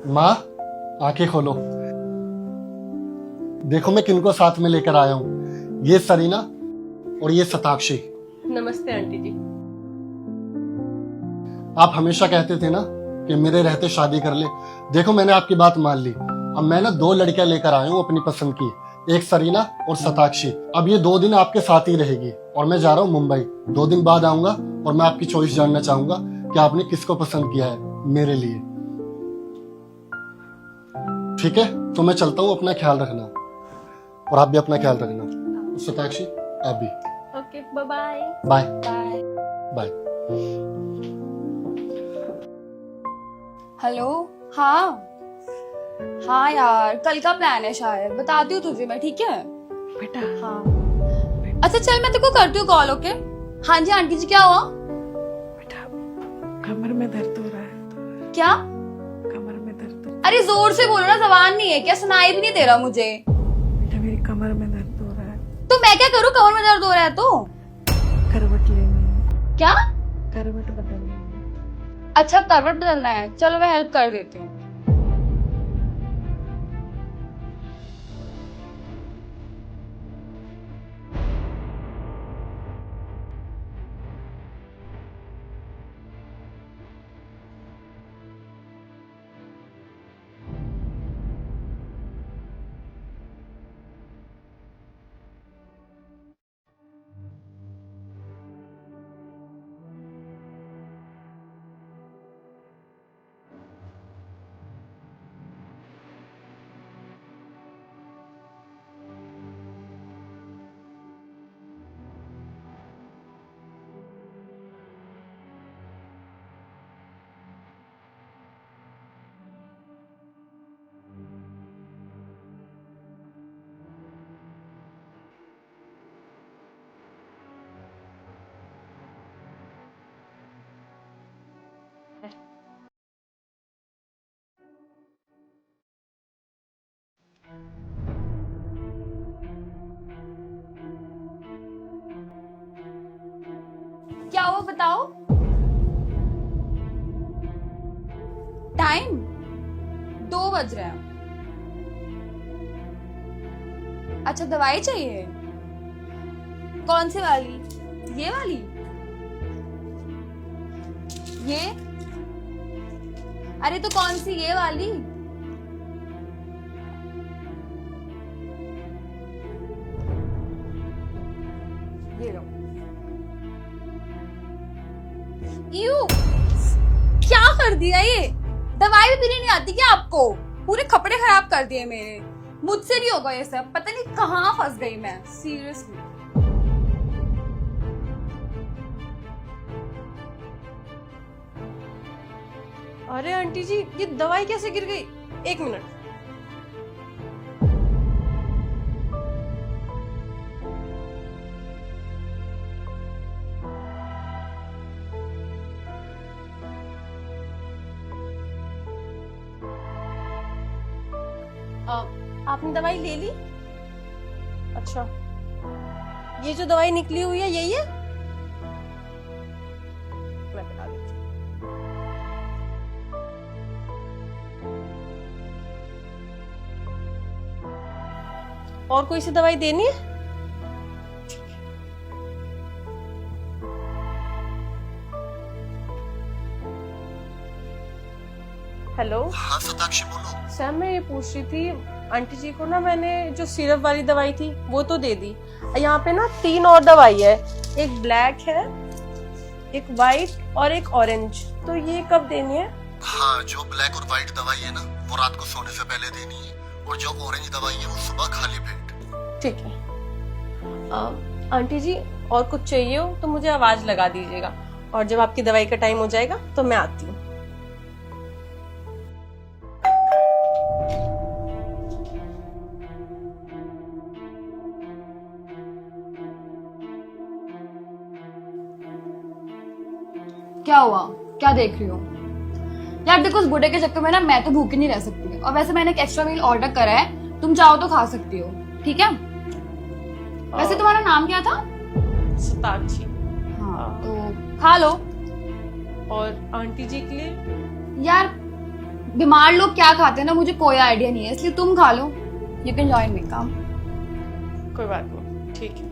माँ, आंखें खोलो। देखो मैं किनको साथ में लेकर आया हूँ। ये सरीना और ये शताक्षी। नमस्ते आंटी जी। आप हमेशा कहते थे ना कि मेरे रहते शादी कर ले। देखो मैंने आपकी बात मान ली। अब मैं ना 2 लड़कियां लेकर आया हूँ अपनी पसंद की, एक सरीना और शताक्षी। अब ये 2 दिन आपके साथ ही रहेगी और मैं जा रहा हूँ मुंबई। 2 दिन बाद आऊंगा और मैं आपकी चॉइस जानना चाहूंगा कि आपने किसको पसंद किया है मेरे लिए। ठीक है, तो मैं चलता हूँ। अपना ख्याल रखना और आप भी अपना ख्याल रखना। शताक्षी आप भी। Okay, bye bye. Bye bye. Bye. Hello. हाँ हाँ यार, कल का प्लान है शायद, बताती हूँ तुझे मैं, ठीक है? बेटा हाँ अच्छा चल, मैं तेरे को करती हूँ कॉल। ओके। हाँ जी आंटी जी, क्या हुआ? बेटा, कमर में दर्द हो रहा है। क्या? कमर में दर्द हो अरे जोर से बोलो ना, जबान नहीं है क्या? सुनाई भी नहीं दे रहा मुझे। बेटा, मेरी कमर में दर्द हो रहा है। तो मैं क्या करूँ, कमर में दर्द हो रहा है तो? करवट लेनी है। क्या? करवट बदलनी है। अच्छा करवट बदलना है, चलो मैं हेल्प कर देती हूँ। क्या हुआ बताओ? टाइम 2 बज रहे हैं। अच्छा दवाई चाहिए? कौन सी वाली? ये वाली? ये? अरे तो कौन सी, ये वाली? ये लो। यू क्या कर दिया ये? दवाई भी पीनी नहीं आती क्या आपको? पूरे कपड़े खराब कर दिए मेरे। मुझसे नहीं होगा ये सब, पता नहीं कहाँ फंस गई मैं, सीरियसली। अरे आंटी जी, ये दवाई कैसे गिर गई? 1 मिनट। आपने दवाई ले ली? अच्छा, ये जो दवाई निकली हुई है यही है? मैं बता देती हूँ। और कोई सी दवाई देनी है? हेलो हाँ शताक्षी बोलो। सैम, मैं ये पूछ रही थी, आंटी जी को ना मैंने जो सिरप वाली दवाई थी वो तो दे दी। यहाँ पे ना 3 और दवाई है, एक ब्लैक है, एक वाइट और एक ऑरेंज। तो ये कब देनी है? हाँ, जो ब्लैक और व्हाइट दवाई है ना वो रात को सोने से पहले देनी है, और जो ऑरेंज दवाई है वो सुबह खाली पेट। ठीक है। आंटी जी, और कुछ चाहिए हो तो मुझे आवाज लगा दीजिएगा, और जब आपकी दवाई का टाइम हो जाएगा तो मैं आती हूँ। क्या हुआ, क्या देख रही हो? यार देखो, उस बूढ़े के चक्कर में ना मैं तो भूखी नहीं रह सकती, और वैसे मैंने एक एक्स्ट्रा मील ऑर्डर करा है, तुम चाहो तो खा सकती हो, ठीक है? वैसे तुम्हारा नाम क्या था? शताक्षी। हाँ तो खा लो। और आंटी जी के लिए? यार बीमार लोग क्या खाते हैं ना, मुझे कोई आइडिया नहीं है, इसलिए तुम खा लो। यू कैन जॉइन मी, कम। कोई बात नहीं, ठीक है।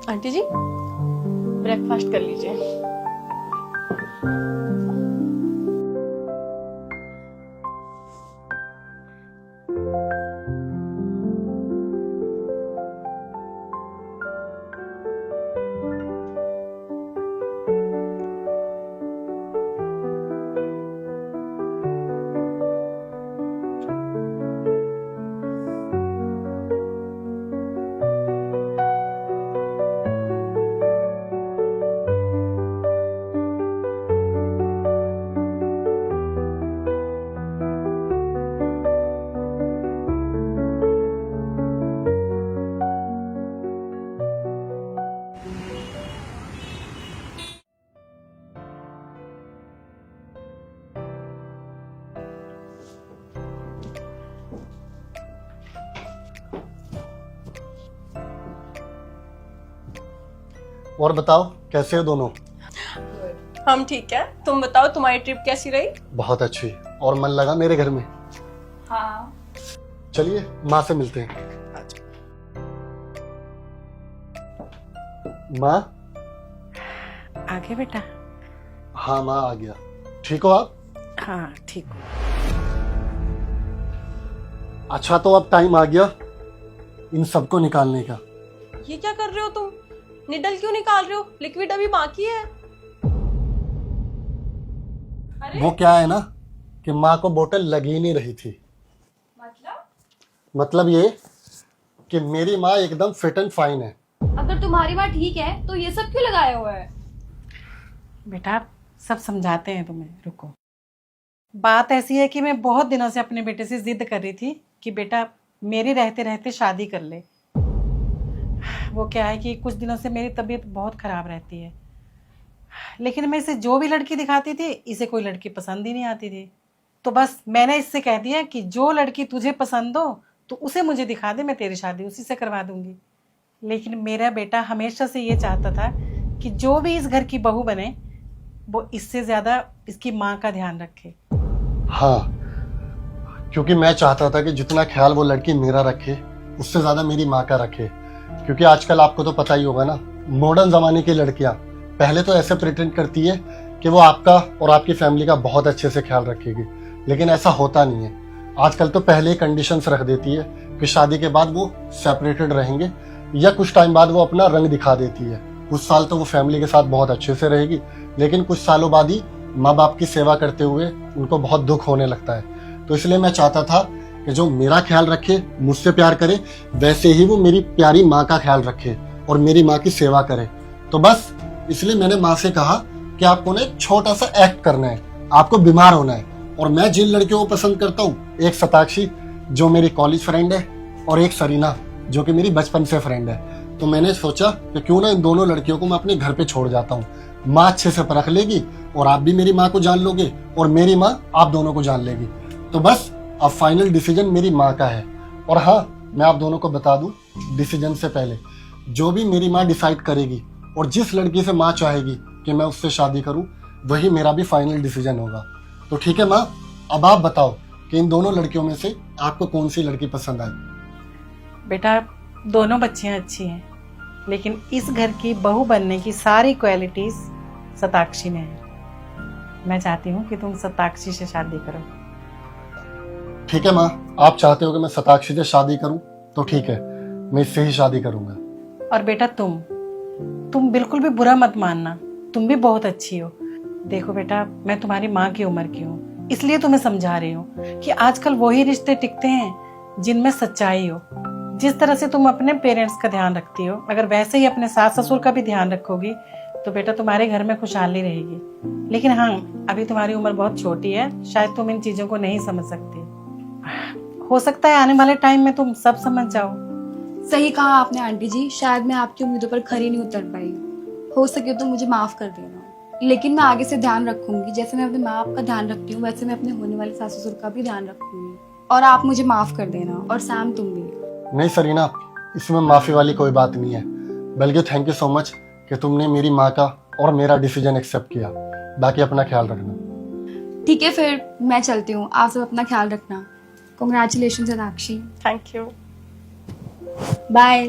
आंटी जी, ब्रेकफास्ट कर लीजिए। और बताओ कैसे हो दोनों? हम ठीक है, तुम बताओ तुम्हारी ट्रिप कैसी रही? बहुत अच्छी। और मन लगा मेरे घर में? हाँ। चलिए माँ से मिलते हैं। माँ। आगे बेटा। हाँ माँ आ गया। ठीक हो आप? हाँ ठीक हूँ। अच्छा तो अब टाइम आ गया इन सबको निकालने का। ये क्या कर रहे हो तुम? निडल क्यों निकाल रहे हो? लिक्विड अभी बाकी है। वो क्या है ना कि माँ को बोतल लगी ही नहीं रही थी। मतलब ये कि मेरी माँ एकदम फिट एंड फाइन है। अगर तुम्हारी बात ठीक है तो ये सब क्यों लगाया हुआ है? बेटा सब समझाते हैं तुम्हें, रुको। बात ऐसी है कि मैं बहुत दिनों से अपने बेटे से जिद कर रही थी कि बेटा मेरे रहते रहते शादी कर ले। वो क्या है कि कुछ दिनों से मेरी तबीयत बहुत ख़राब रहती है, लेकिन मैं इसे जो भी लड़की दिखाती थी इसे कोई लड़की पसंद ही नहीं आती थी। तो बस मैंने इससे कह दिया कि जो लड़की तुझे पसंद हो तो उसे मुझे दिखा दे, मैं तेरी शादी उसी से करवा दूंगी। लेकिन मेरा बेटा हमेशा से ये चाहता था कि जो भी इस घर की बहू बने वो इससे ज़्यादा इसकी माँ का ध्यान रखे। हाँ, क्योंकि मैं चाहता था कि जितना ख्याल वो लड़की मेरा रखे उससे ज़्यादा मेरी माँ का रखे। क्योंकि आजकल आपको तो पता ही होगा ना, मॉडर्न ज़माने की लड़कियाँ पहले तो ऐसे प्रिटेंड करती है कि वो आपका और आपकी फैमिली का बहुत अच्छे से ख्याल रखेगी, लेकिन ऐसा होता नहीं है। आजकल तो पहले ही कंडीशंस रख देती है कि शादी के बाद वो सेपरेटेड रहेंगे या कुछ टाइम बाद वो अपना रंग दिखा देती है। कुछ साल तो वो फैमिली के साथ बहुत अच्छे से रहेगी, लेकिन कुछ सालों बाद ही माँ बाप की सेवा करते हुए उनको बहुत दुख होने लगता है। तो इसलिए मैं चाहता था कि जो मेरा ख्याल रखे, मुझसे प्यार करे, वैसे ही वो मेरी प्यारी माँ का ख्याल रखे और मेरी माँ की सेवा करे। तो बस इसलिए मैंने माँ से कहा कि आपको ना एक छोटा सा एक्ट करना है, आपको बीमार होना है। और मैं जिन लड़कियों को पसंद करता हूँ, एक शताक्षी जो मेरी कॉलेज फ्रेंड है और एक सरीना जो कि मेरी बचपन से फ्रेंड है। तो मैंने सोचा कि क्यों ना इन दोनों लड़कियों को मैं अपने घर पे छोड़ जाता हूँ। माँ अच्छे से परख लेगी और आप भी मेरी माँ को जान लोगे और मेरी माँ आप दोनों को जान लेगी। तो बस अब फाइनल डिसीजन मेरी माँ का है। और हाँ, मैं आप दोनों को बता दूं, डिसीजन से पहले जो भी मेरी माँ डिसाइड करेगी और जिस लड़की से माँ चाहेगी कि मैं उससे शादी करूं, वही मेरा भी फाइनल डिसीजन होगा। तो ठीक है माँ, अब आप बताओ कि इन दोनों लड़कियों में से आपको कौन सी लड़की पसंद आई? बेटा दोनों बच्चियां अच्छी हैं, लेकिन इस घर की बहू बनने की सारी क्वालिटीज शताक्षी में है। मैं चाहती हूँ कि तुम शताक्षी से शादी करो। ठीक है माँ, आप चाहते हो कि मैं शताक्षी से शादी करूं तो ठीक है, मैं इससे ही शादी करूंगा। और बेटा तुम बिल्कुल भी बुरा मत मानना, तुम भी बहुत अच्छी हो। देखो बेटा, मैं तुम्हारी माँ की उम्र की हूँ, इसलिए तुम्हें समझा रही हूँ कि आजकल वही रिश्ते टिकते हैं जिनमें सच्चाई हो। जिस तरह से तुम अपने पेरेंट्स का ध्यान रखती हो, अगर वैसे ही अपने सास ससुर का भी ध्यान रखोगी तो बेटा तुम्हारे घर में खुशहाली रहेगी। लेकिन हाँ, अभी तुम्हारी उम्र बहुत छोटी है, शायद तुम इन चीजों को नहीं समझ सकती। हो सकता है आने वाले टाइम में तुम सब समझ जाओ। सही कहा आपने आंटी जी, शायद मैं आपकी उम्मीदों पर खरी नहीं उतर पाई। हो सके तो मुझे माफ कर देना, लेकिन मैं आगे से ध्यान रखूंगी। जैसे मैं अपने माँ बाप का ध्यान रखती हूँ, वैसे मैं अपने होने वाले सास ससुर का भी ध्यान रखूंगी। और आप मुझे माफ कर देना, और सैम तुम भी। नहीं सरीना, इसमें माफ़ी वाली कोई बात नहीं है, बल्कि थैंक यू सो मच कि तुमने मेरी माँ का और मेरा डिसीजन एक्सेप्ट किया। बाकी अपना ख्याल रखना। ठीक है, फिर मैं चलती हूँ। आप सब अपना ख्याल रखना। Congratulation Satakshi. Thank you. Bye.